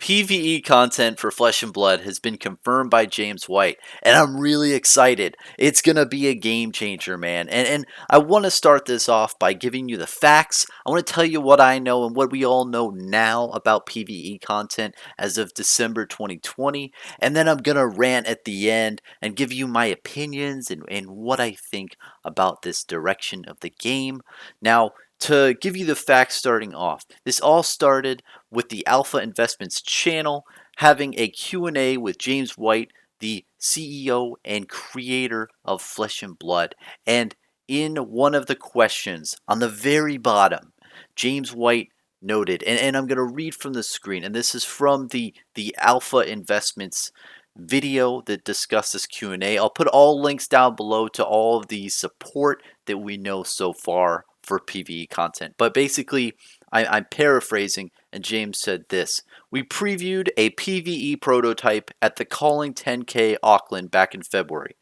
PVE content for Flesh and Blood has been confirmed by James White, and I'm really excited. It's gonna be a game changer, man. And I want to start this off by giving you the facts. I want to tell you what I know and what we all know now about PVE content as of December 2020, and then I'm gonna rant at the end and give you my opinions and what I think about this direction of the game. Now, to give you the facts starting off, this all started with the Alpha Investments channel having a Q&A with James White, the CEO and creator of Flesh and Blood. And in one of the questions on the very bottom, James White noted, and I'm going to read from the screen, and this is from the Alpha Investments video that discussed this Q&A. I'll put all links down below to all of the support that we know so far for PvE content. But basically, I'm paraphrasing, and James said this. We previewed a PvE prototype at the Calling 10K Auckland back in February.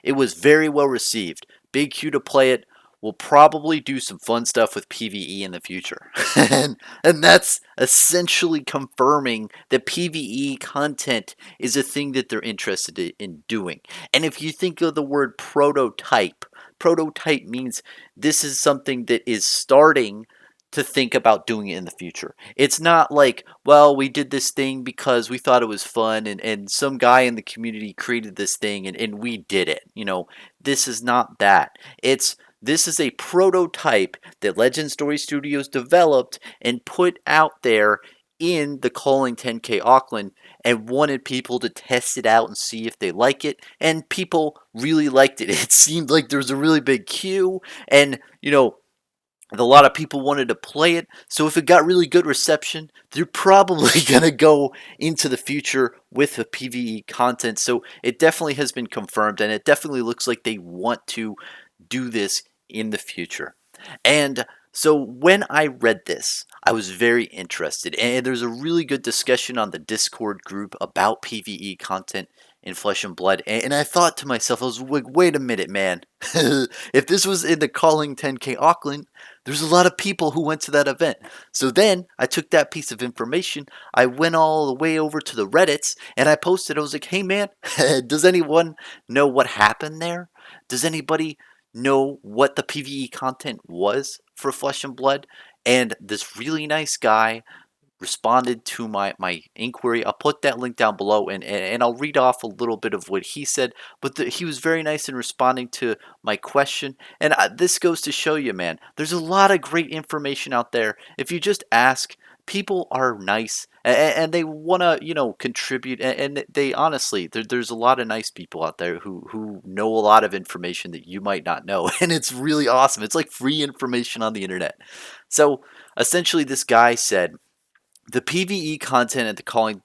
It was very well received. Big queue to play it. We'll probably do some fun stuff with PvE in the future. and that's essentially confirming that PvE content is a thing that they're interested in doing. And if you think of the word prototype means this is something that is starting to think about doing it in the future. It's not like, well, we did this thing because we thought it was fun and some guy in the community created this thing and we did it. This is not that. This is a prototype that Legend Story Studios developed and put out there in the Calling 10K Auckland and wanted people to test it out and see if they like it, and people really liked it. It seemed like there was a really big queue, and a lot of people wanted to play it. So if it got really good reception, they're probably gonna go into the future with the PvE content. So it definitely has been confirmed, and it definitely looks like they want to do this in the future. And so when I read this, I was very interested, and there's a really good discussion on the Discord group about PvE content in Flesh and Blood, and I thought to myself, I was like, wait a minute, man. If this was in the Calling 10K Auckland, there's a lot of people who went to that event. So then I took that piece of information, I went all the way over to the Reddits, and I posted, I was like, hey man, does anyone know what happened there? Does anybody know what the PvE content was for Flesh and Blood? And this really nice guy responded to my inquiry. I'll put that link down below, and I'll read off a little bit of what he said. But he was very nice in responding to my question. And this goes to show you, man, there's a lot of great information out there. If you just ask, people are nice and they want to contribute, and they honestly, there's a lot of nice people out there who know a lot of information that you might not know, and it's really awesome. It's like free information on the internet. So essentially, this guy said the PvE content at the Calling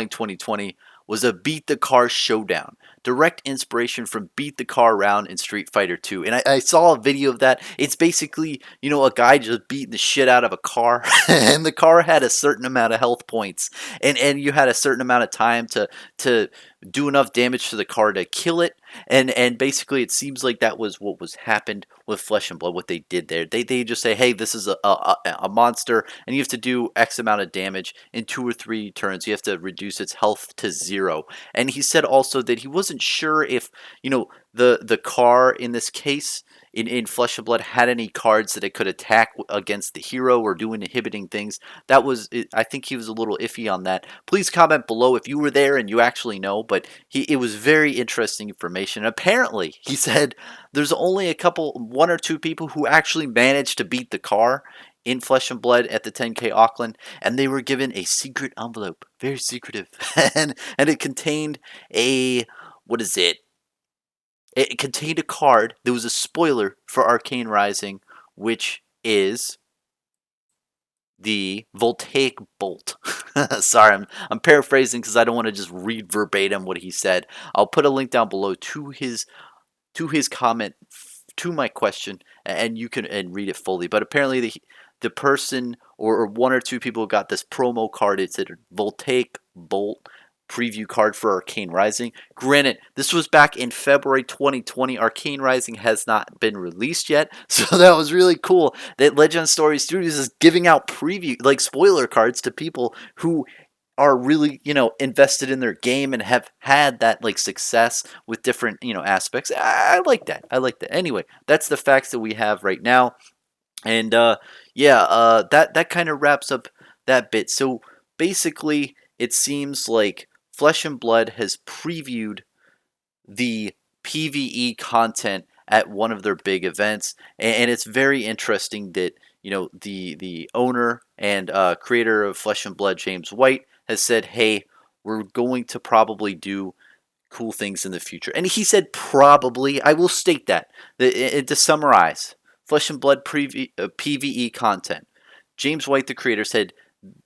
2020 was a beat the car showdown. Direct inspiration from Beat the Car round in Street Fighter 2. And I saw a video of that. It's basically, a guy just beating the shit out of a car. And the car had a certain amount of health points. And you had a certain amount of time to do enough damage to the car to kill it. And basically it seems like that was what was happened with Flesh and Blood, what they did there. They just say, hey, this is a monster, and you have to do X amount of damage in 2 or 3 turns. You have to reduce its health to 0. And he said also that he wasn't sure if, the car in this case, in Flesh and Blood, had any cards that it could attack against the hero or do inhibiting things. I think he was a little iffy on that. Please comment below if you were there and you actually know, but it was very interesting information. Apparently, he said there's only 1 or 2 people who actually managed to beat the car in Flesh and Blood at the 10K Auckland, and they were given a secret envelope, very secretive, and it contained what is it? It contained a card. There was a spoiler for Arcane Rising, which is the Voltaic Bolt. Sorry, I'm paraphrasing because I don't want to just read verbatim what he said. I'll put a link down below to his comment to my question, and you can read it fully. But apparently the person or 1 or 2 people got this promo card. It's a Voltaic Bolt preview card for Arcane Rising. Granted, this was back in February 2020. Arcane Rising has not been released yet, so that was really cool that Legend Story Studios is giving out preview, like spoiler cards to people who are really, invested in their game and have had that like success with different, aspects. I like that. I like that. Anyway, that's the facts that we have right now. And yeah, that kind of wraps up that bit. So basically, it seems like Flesh and Blood has previewed the PVE content at one of their big events, and it's very interesting that the owner and creator of Flesh and Blood, James White, has said, "Hey, we're going to probably do cool things in the future." And he said probably. I will state that. To summarize, Flesh and Blood PVE content. James White, the creator, said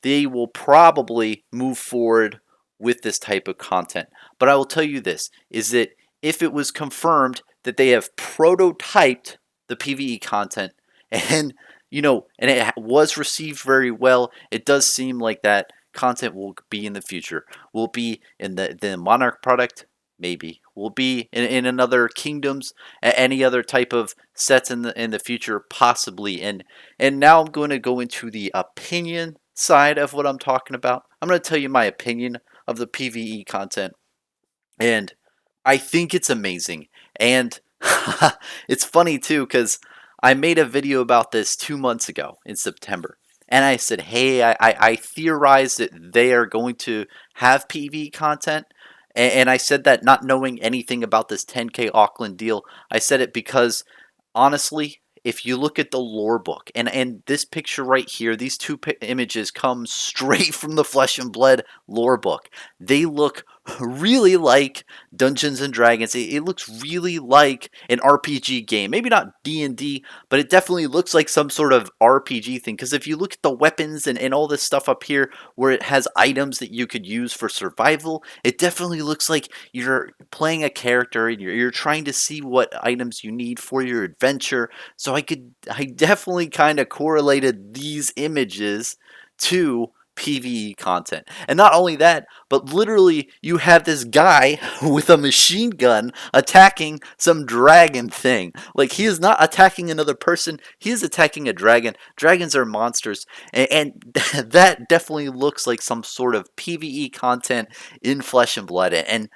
they will probably move forward with this type of content. But I will tell you this is that if it was confirmed that they have prototyped the PVE content and and it was received very well, it does seem like that content will be in the future. Will be in the Monarch product, maybe. Will be in another kingdoms, any other type of sets in the future, possibly. And now I'm going to go into the opinion side of what I'm talking about. I'm going to tell you my opinion of the PVE content, and I think it's amazing. And it's funny too because I made a video about this 2 months ago in September. And I said, hey, I theorized that they are going to have PvE content. And I said that not knowing anything about this 10K Auckland deal. I said it because honestly, if you look at the lore book, and this picture right here, these two images come straight from the Flesh and Blood lore book. They look really like Dungeons and Dragons. It looks really like an RPG game. Maybe not D&D, but it definitely looks like some sort of RPG thing. Because if you look at the weapons and all this stuff up here where it has items that you could use for survival, it definitely looks like you're playing a character and you're trying to see what items you need for your adventure. So I definitely kind of correlated these images to PvE content. And not only that, but literally you have this guy with a machine gun attacking some dragon thing. Like he is not attacking another person, he is attacking a dragon. Dragons are monsters, and that definitely looks like some sort of PvE content in Flesh and Blood. And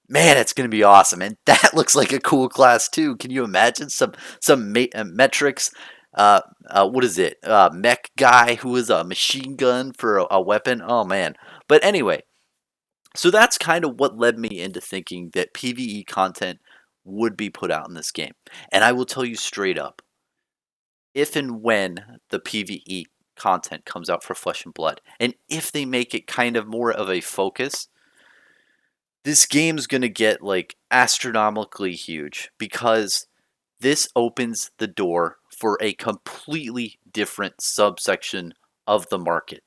man, it's going to be awesome. And that looks like a cool class too. Can you imagine some metrics? What is it? Mech guy who is a machine gun for a weapon. Oh man. But anyway, so that's kind of what led me into thinking that PvE content would be put out in this game. And I will tell you straight up, if and when the PvE content comes out for Flesh and Blood, and if they make it kind of more of a focus, this game's going to get like astronomically huge because this opens the door for a completely different subsection of the market.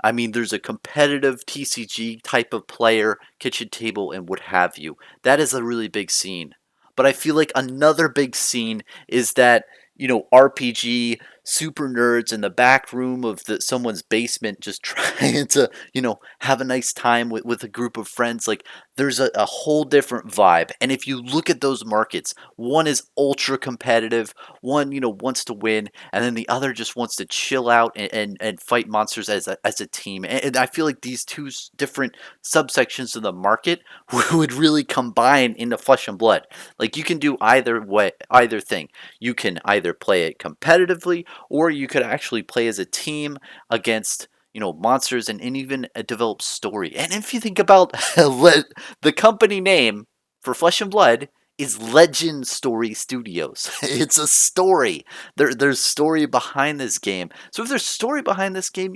I mean, there's a competitive TCG type of player, kitchen table, and what have you. That is a really big scene. But I feel like another big scene is that, RPG super nerds in the back room of someone's basement just trying to, have a nice time with a group of friends. Like, there's a whole different vibe. And if you look at those markets, one is ultra competitive, one, wants to win, and then the other just wants to chill out and fight monsters as a team. And I feel like these two different subsections of the market would really combine into Flesh and Blood. Like you can do either way, either thing. You can either play it competitively, or you could actually play as a team against monsters and even develop story. And if you think about the company name for Flesh and Blood is Legend Story Studios. It's a story. There's story behind this game. So if there's story behind this game,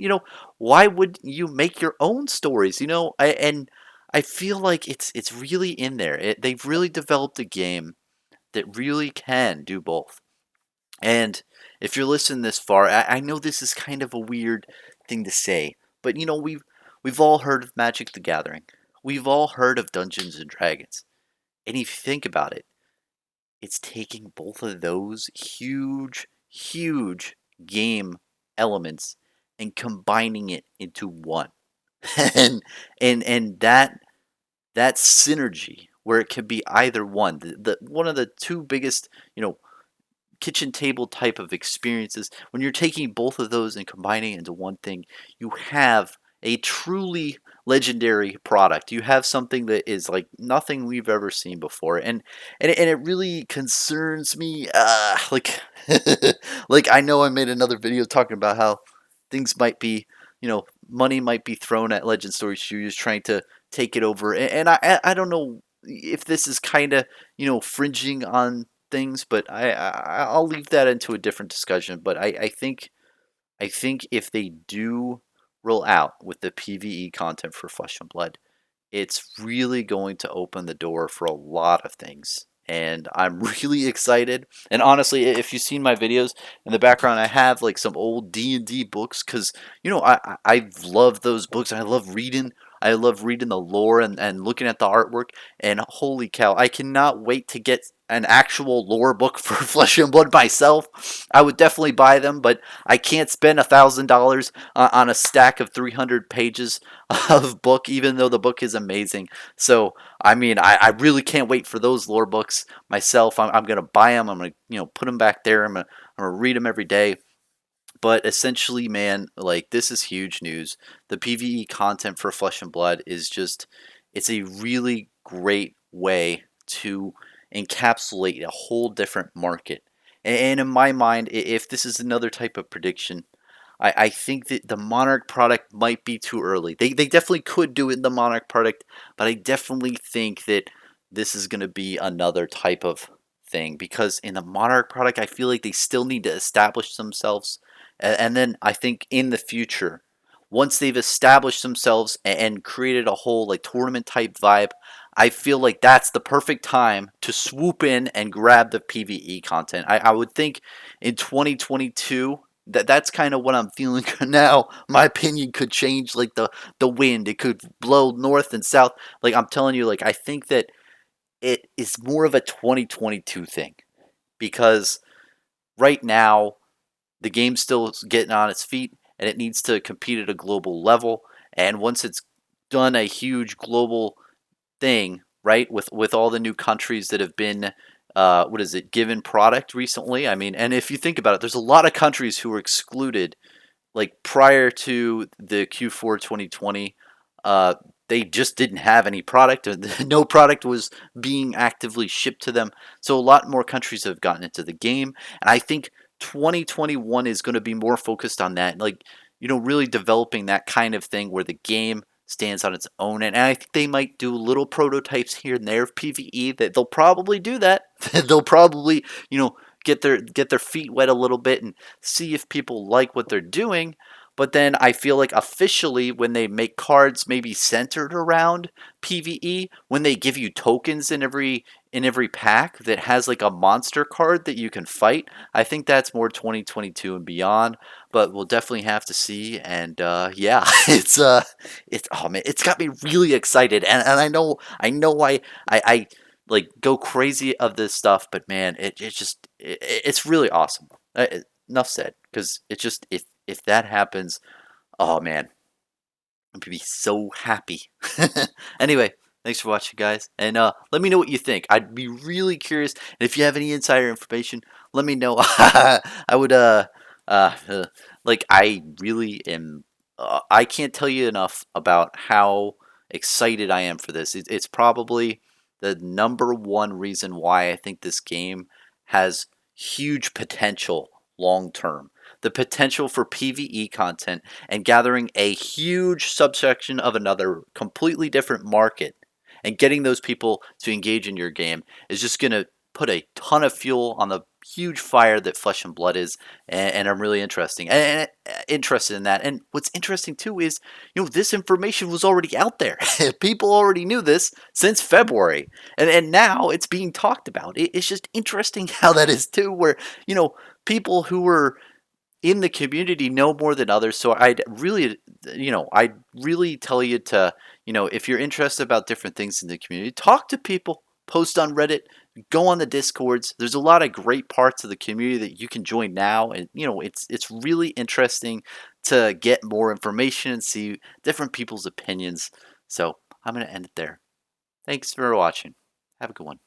why would you make your own stories? And I feel like it's really in there. They've really developed a game that really can do both. And if you're listening this far, I know this is kind of a weird thing to say, but we've all heard of Magic the Gathering. We've all heard of Dungeons and Dragons. And if you think about it, it's taking both of those huge, huge game elements and combining it into one. and and that synergy where it can be either one, the one of the two biggest, kitchen table type of experiences, when you're taking both of those and combining it into one thing, you have a truly legendary product. You have something that is like nothing we've ever seen before, and it really concerns me. Like, like I know I made another video talking about how things might be, money might be thrown at Legend Story Studios trying to take it over, and I don't know if this is kind of fringing on things, but I'll leave that into a different discussion. But I think if they do roll out with the PVE content for Flesh and Blood, it's really going to open the door for a lot of things. And I'm really excited. And honestly, if you've seen my videos in the background, I have like some old D&D books because I love those books. I love reading. I love reading the lore and looking at the artwork. And holy cow, I cannot wait to get an actual lore book for Flesh and Blood myself. I would definitely buy them, but I can't spend $1,000 on a stack of 300 pages of book, even though the book is amazing. So, I mean, I really can't wait for those lore books myself. I'm going to buy them. I'm going to, put them back there. I'm going to read them every day. But essentially, man, like this is huge news. The PvE content for Flesh and Blood is just, it's a really great way to encapsulate a whole different market. And in my mind, if this is another type of prediction, I think that the Monarch product might be too early. They definitely could do it in the Monarch product, but I definitely think that this is going to be another type of thing because in the Monarch product, I feel like they still need to establish themselves. And then I think in the future, once they've established themselves and created a whole like tournament type vibe, I feel like that's the perfect time to swoop in and grab the PvE content. I would think in 2022 that's kind of what I'm feeling now. My opinion could change like the wind. It could blow north and south. Like I'm telling you, like I think that it is more of a 2022 thing because right now the game's still getting on its feet and it needs to compete at a global level. And once it's done a huge global thing, right? With all the new countries that have been what is it, given product recently. I mean, and if you think about it, there's a lot of countries who were excluded like prior to the Q4 2020. Uh, they just didn't have any product, or no product was being actively shipped to them. So a lot more countries have gotten into the game, and I think 2021 is going to be more focused on that, like really developing that kind of thing where the game stands on its own. And I think they might do little prototypes here and there of PVE. That they'll probably do that. They'll probably get their feet wet a little bit and see if people like what they're doing. But then I feel like officially when they make cards maybe centered around PvE, when they give you tokens in every pack that has like a monster card that you can fight, I think that's more 2022 and beyond. But we'll definitely have to see. And yeah, it's oh man, it's got me really excited. And I know I like go crazy of this stuff, but man, it's really awesome. Enough said, because it's just if that happens, oh man, I'm gonna be so happy. Anyway, thanks for watching, guys, and let me know what you think. I'd be really curious, and if you have any insider information, let me know. I would uh, like I really am. I can't tell you enough about how excited I am for this. It's probably the number one reason why I think this game has huge potential long term. The potential for PvE content and gathering a huge subsection of another completely different market and getting those people to engage in your game is just going to put a ton of fuel on the huge fire that Flesh and Blood is, and I'm really interested in that. And what's interesting too is, this information was already out there. People already knew this since February, and now it's being talked about. It's just interesting how that is too, where people who were in the community know more than others. So I'd really tell you to, if you're interested about different things in the community, talk to people, post on Reddit, go on the Discords. There's a lot of great parts of the community that you can join now, and it's really interesting to get more information and see different people's opinions. So I'm gonna end it there. Thanks for watching. Have a good one.